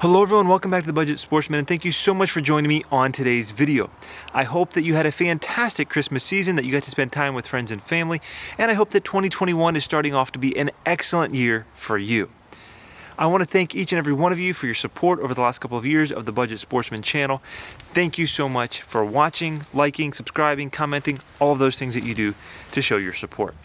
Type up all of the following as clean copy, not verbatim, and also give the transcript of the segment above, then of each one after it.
Hello everyone, welcome back to the Budget Sportsman, and thank you so much for joining me on today's video. I hope that you had a fantastic Christmas season, that you got to spend time with friends and family, and I hope that 2021 is starting off to be an excellent year for you. I want to thank each and every one of you for your support over the last couple of years of the Budget Sportsman channel. Thank you so much for watching, liking, subscribing, commenting, all of those things that you do to show your support.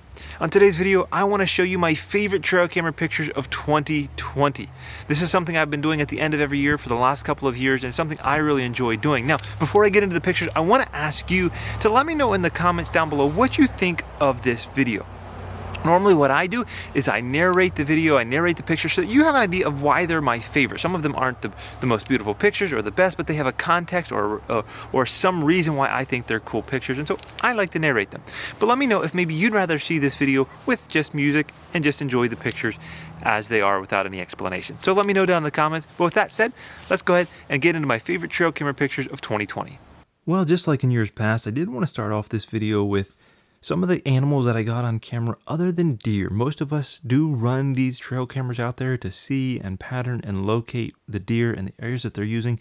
On today's video, I want to show you my favorite trail camera pictures of 2020. This is something I've been doing at the end of every year for the last couple of years, and something I really enjoy doing. Now, before I get into the pictures, I want to ask you to let me know in the comments down below what you think of this video. Normally what I do is I narrate the video, I narrate the picture so that you have an idea of why they're my favorite. Some of them aren't the most beautiful pictures or the best, but they have a context or some reason why I think they're cool pictures, and so I like to narrate them. But let me know if maybe you'd rather see this video with just music and just enjoy the pictures as they are without any explanation. So let me know down in the comments. But with that said, let's go ahead and get into my favorite trail camera pictures of 2020. Well, just like in years past, I did want to start off this video with some of the animals that I got on camera other than deer. Most of us do run these trail cameras out there to see and pattern and locate the deer and the areas that they're using.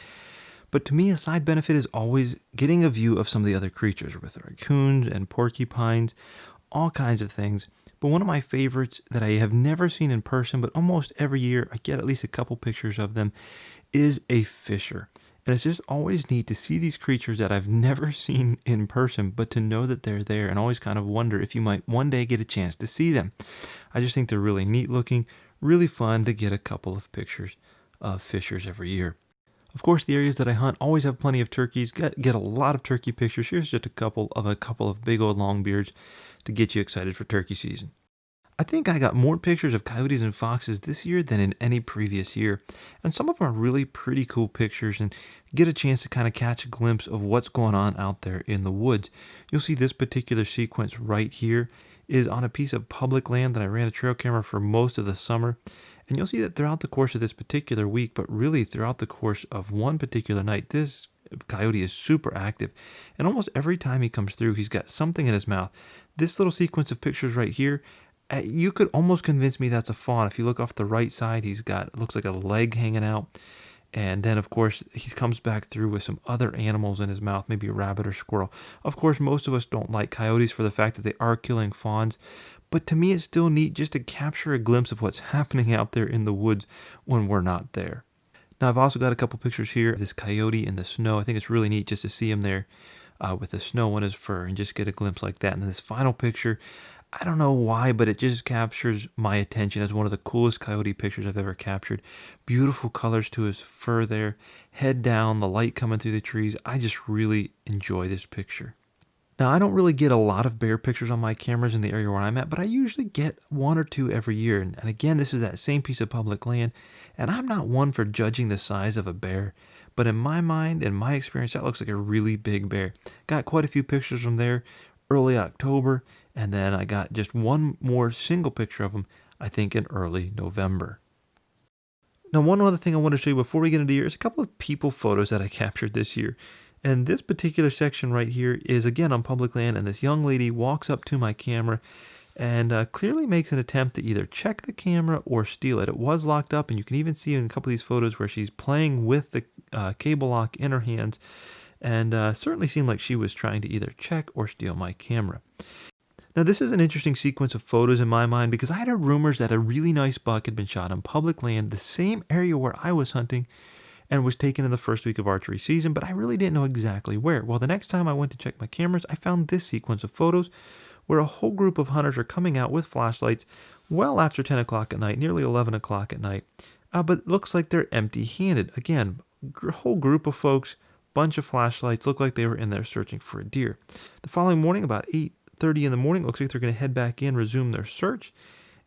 But to me, a side benefit is always getting a view of some of the other creatures with raccoons and porcupines, all kinds of things. But one of my favorites that I have never seen in person, but almost every year I get at least a couple pictures of them, is a fisher. And it's just always neat to see these creatures that I've never seen in person, but to know that they're there and always kind of wonder if you might one day get a chance to see them. I just think they're really neat looking, really fun to get a couple of pictures of fishers every year. Of course, the areas that I hunt always have plenty of turkeys. Get a lot of turkey pictures. Here's just a couple of big old longbeards to get you excited for turkey season. I think I got more pictures of coyotes and foxes this year than in any previous year, and some of them are really pretty cool pictures and get a chance to kind of catch a glimpse of what's going on out there in the woods. You'll see this particular sequence right here is on a piece of public land that I ran a trail camera for most of the summer, and you'll see that throughout the course of this particular week, but really throughout the course of one particular night, this coyote is super active, and almost every time he comes through, he's got something in his mouth. This little sequence of pictures right here, you could almost convince me that's a fawn. If you look off the right side, he's got, it looks like a leg hanging out. And then, of course, he comes back through with some other animals in his mouth, maybe a rabbit or squirrel. Of course, most of us don't like coyotes for the fact that they are killing fawns. But to me, it's still neat just to capture a glimpse of what's happening out there in the woods when we're not there. Now, I've also got a couple pictures here of this coyote in the snow. I think it's really neat just to see him there with the snow on his fur and just get a glimpse like that. And then this final picture, I don't know why, but it just captures my attention as one of the coolest coyote pictures I've ever captured. Beautiful colors to his fur there, head down, the light coming through the trees. I just really enjoy this picture. Now, I don't really get a lot of bear pictures on my cameras in the area where I'm at, but I usually get one or two every year. And again, this is that same piece of public land, and I'm not one for judging the size of a bear. But in my mind, in my experience, that looks like a really big bear. Got quite a few pictures from there early October, and then I got just one more single picture of him, I think in early November. Now, one other thing I want to show you before we get into here is a couple of people photos that I captured this year. And this particular section right here is again on public land, and this young lady walks up to my camera and clearly makes an attempt to either check the camera or steal it. It was locked up, and you can even see in a couple of these photos where she's playing with the cable lock in her hands, and certainly seemed like she was trying to either check or steal my camera. Now, this is an interesting sequence of photos in my mind because I had heard rumors that a really nice buck had been shot on public land, the same area where I was hunting, and was taken in the first week of archery season, but I really didn't know exactly where. Well, the next time I went to check my cameras, I found this sequence of photos where a whole group of hunters are coming out with flashlights well after 10 o'clock at night, nearly 11 o'clock at night, but it looks like they're empty-handed. Again, a whole group of folks, bunch of flashlights, look like they were in there searching for a deer. The following morning, about 8:30 in the morning, looks like they're going to head back in, resume their search.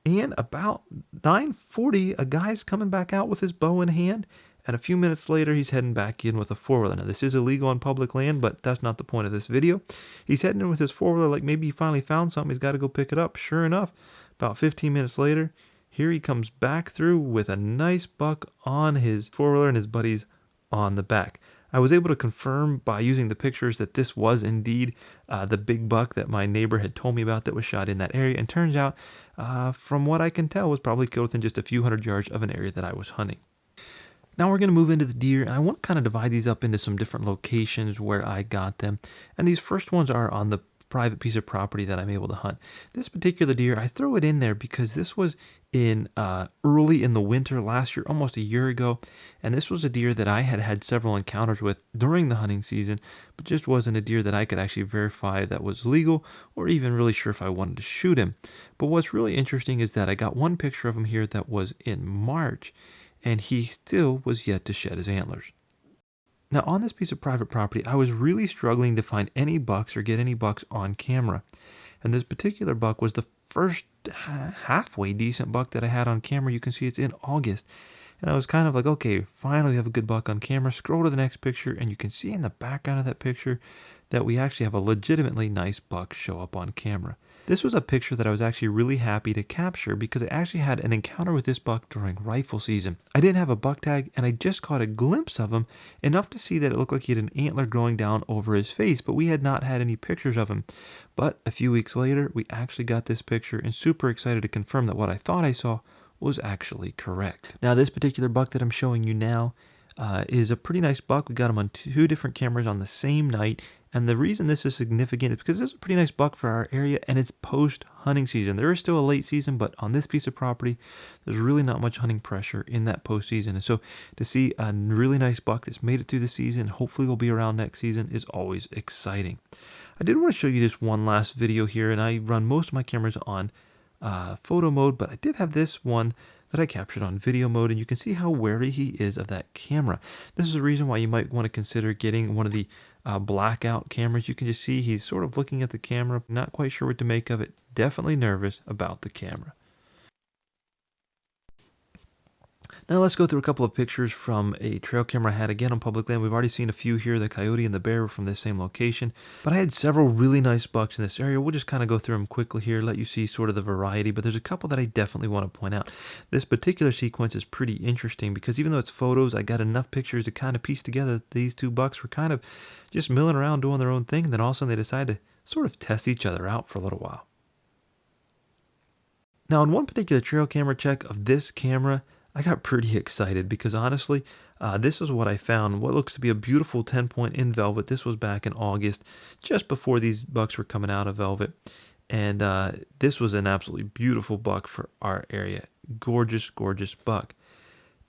And about 9:40, a guy's coming back out with his bow in hand, and a few minutes later, he's heading back in with a four-wheeler. Now, this is illegal on public land, but that's not the point of this video. He's heading in with his four-wheeler like maybe he finally found something. He's got to go pick it up. Sure enough, about 15 minutes later, here he comes back through with a nice buck on his four-wheeler and his buddies on the back. I was able to confirm by using the pictures that this was indeed the big buck that my neighbor had told me about that was shot in that area, and turns out, from what I can tell, was probably killed within just a few hundred yards of an area that I was hunting. Now we're going to move into the deer, and I want to kind of divide these up into some different locations where I got them. And these first ones are on the private piece of property that I'm able to hunt. This particular deer, I throw it in there because this was in early in the winter last year, almost a year ago, and this was a deer that I had had several encounters with during the hunting season, but just wasn't a deer that I could actually verify that was legal or even really sure if I wanted to shoot him. But what's really interesting is that I got one picture of him here that was in March, and he still was yet to shed his antlers. Now, on this piece of private property, I was really struggling to find any bucks or get any bucks on camera. And this particular buck was the first halfway decent buck that I had on camera. You can see it's in August. And I was kind of like, okay, finally we have a good buck on camera. Scroll to the next picture, and you can see in the background of that picture that we actually have a legitimately nice buck show up on camera. This was a picture that I was actually really happy to capture because I actually had an encounter with this buck during rifle season. I didn't have a buck tag, and I just caught a glimpse of him, enough to see that it looked like he had an antler growing down over his face, but we had not had any pictures of him. But a few weeks later, we actually got this picture, and super excited to confirm that what I thought I saw was actually correct. Now, this particular buck that I'm showing you now is a pretty nice buck. We got him on 2 different cameras on the same night. And the reason this is significant is because this is a pretty nice buck for our area, and it's post-hunting season. There is still a late season, but on this piece of property, there's really not much hunting pressure in that postseason. And so to see a really nice buck that's made it through the season, hopefully will be around next season, is always exciting. I did want to show you this one last video here, and I run most of my cameras on photo mode, but I did have this one that I captured on video mode, and you can see how wary he is of that camera. This is a reason why you might want to consider getting one of the blackout cameras. You can just see he's sort of looking at the camera, not quite sure what to make of it, definitely nervous about the camera. Now let's go through a couple of pictures from a trail camera I had again on public land. We've already seen a few here. The coyote and the bear were from this same location, but I had several really nice bucks in this area. We'll just kind of go through them quickly here, let you see sort of the variety, but there's a couple that I definitely want to point out. This particular sequence is pretty interesting because even though it's photos, I got enough pictures to kind of piece together that these 2 bucks were kind of just milling around doing their own thing, and then all of a sudden they decided to sort of test each other out for a little while. Now, in one particular trail camera check of this camera, I got pretty excited because honestly, this is what I found. What looks to be a beautiful 10-point in velvet. This was back in August, just before these bucks were coming out of velvet. And this was an absolutely beautiful buck for our area. Gorgeous, gorgeous buck.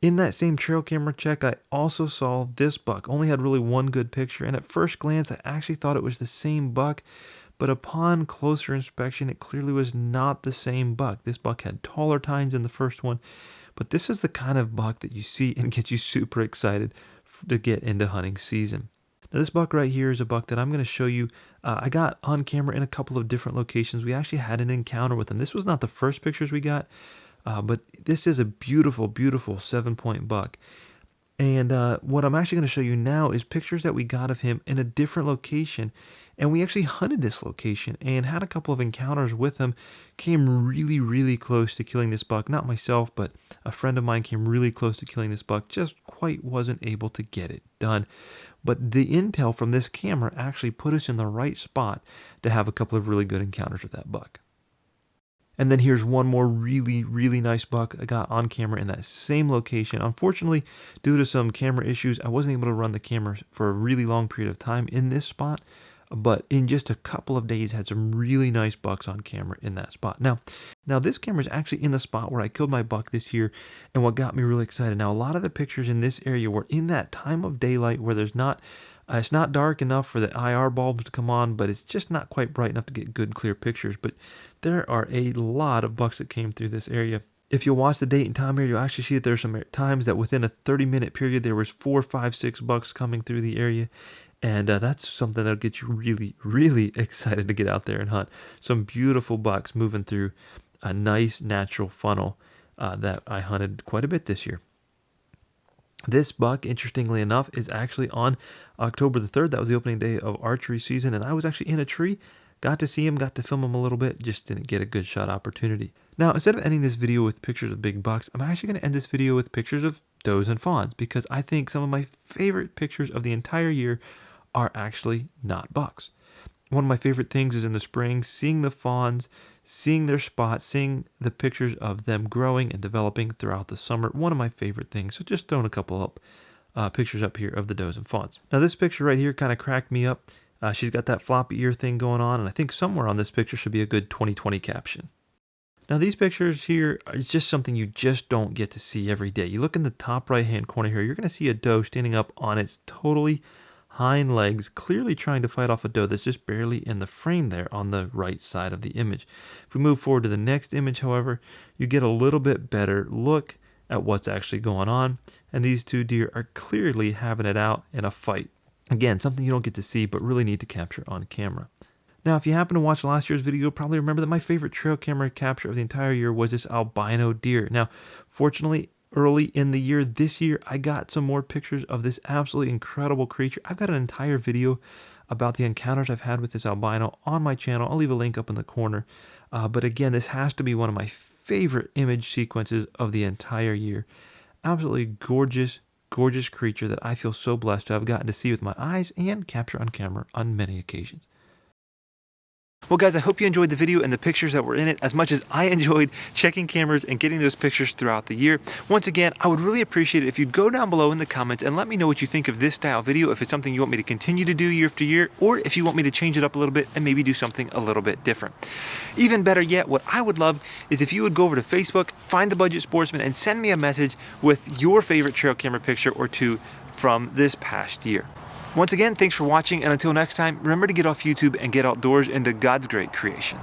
In that same trail camera check, I also saw this buck. Only had really one good picture, and at first glance, I actually thought it was the same buck. But upon closer inspection, it clearly was not the same buck. This buck had taller tines than the first one. But this is the kind of buck that you see and gets you super excited to get into hunting season. Now this buck right here is a buck that I'm going to show you. I got on camera in a couple of different locations. We actually had an encounter with him. This was not the first pictures we got, but this is a beautiful, beautiful 7-point buck. And what I'm actually going to show you now is pictures that we got of him in a different location. And we actually hunted this location and had a couple of encounters with him. Came really, really close to killing this buck. Not myself, but a friend of mine came really close to killing this buck. Just quite wasn't able to get it done. But the intel from this camera actually put us in the right spot to have a couple of really good encounters with that buck. And then here's one more really, really nice buck I got on camera in that same location. Unfortunately, due to some camera issues, I wasn't able to run the camera for a really long period of time in this spot. But in just a couple of days, had some really nice bucks on camera in that spot. Now this camera is actually in the spot where I killed my buck this year, and what got me really excited. Now, a lot of the pictures in this area were in that time of daylight where there's not, it's not dark enough for the IR bulbs to come on, but it's just not quite bright enough to get good, clear pictures. But there are a lot of bucks that came through this area. If you'll watch the date and time here, you'll actually see that there's some times that within a 30-minute period, there was 4, 5, 6 bucks coming through the area. And that's something that'll get you really, really excited to get out there and hunt. Some beautiful bucks moving through a nice natural funnel that I hunted quite a bit this year. This buck, interestingly enough, is actually on October the 3rd. That was the opening day of archery season, and I was actually in a tree. Got to see him, got to film him a little bit, just didn't get a good shot opportunity. Now, instead of ending this video with pictures of big bucks, I'm actually going to end this video with pictures of does and fawns, because I think some of my favorite pictures of the entire year are actually not bucks. One of my favorite things is in the spring, seeing the fawns seeing their spots, seeing the pictures of them growing and developing throughout the summer. One of my favorite things. So just throwing a couple up pictures up here of the does and fawns. Now this picture right here kind of cracked me up. She's got that floppy ear thing going on, and I think somewhere on this picture should be a good 2020 caption. Now these pictures here is just something you just don't get to see every day. You look in the top right hand corner here, you're going to see a doe standing up on its totally hind legs, clearly trying to fight off a doe that's just barely in the frame there on the right side of the image. If we move forward to the next image, however, you get a little bit better look at what's actually going on, and these two deer are clearly having it out in a fight. Again, something you don't get to see but really need to capture on camera. Now, if you happen to watch last year's video, you'll probably remember that my favorite trail camera capture of the entire year was this albino deer. Now, fortunately, early in the year, this year, I got some more pictures of this absolutely incredible creature. I've got an entire video about the encounters I've had with this albino on my channel. I'll leave a link up in the corner. But again, this has to be one of my favorite image sequences of the entire year. Absolutely gorgeous, gorgeous creature that I feel so blessed to have gotten to see with my eyes and capture on camera on many occasions. Well guys, I hope you enjoyed the video and the pictures that were in it as much as I enjoyed checking cameras and getting those pictures throughout the year. Once again, I would really appreciate it if you'd go down below in the comments and let me know what you think of this style video, if it's something you want me to continue to do year after year, or if you want me to change it up a little bit and maybe do something a little bit different. Even better yet, what I would love is if you would go over to Facebook, find The Budget Sportsman, and send me a message with your favorite trail camera picture or two from this past year. Once again, thanks for watching, and until next time, remember to get off YouTube and get outdoors into God's great creation.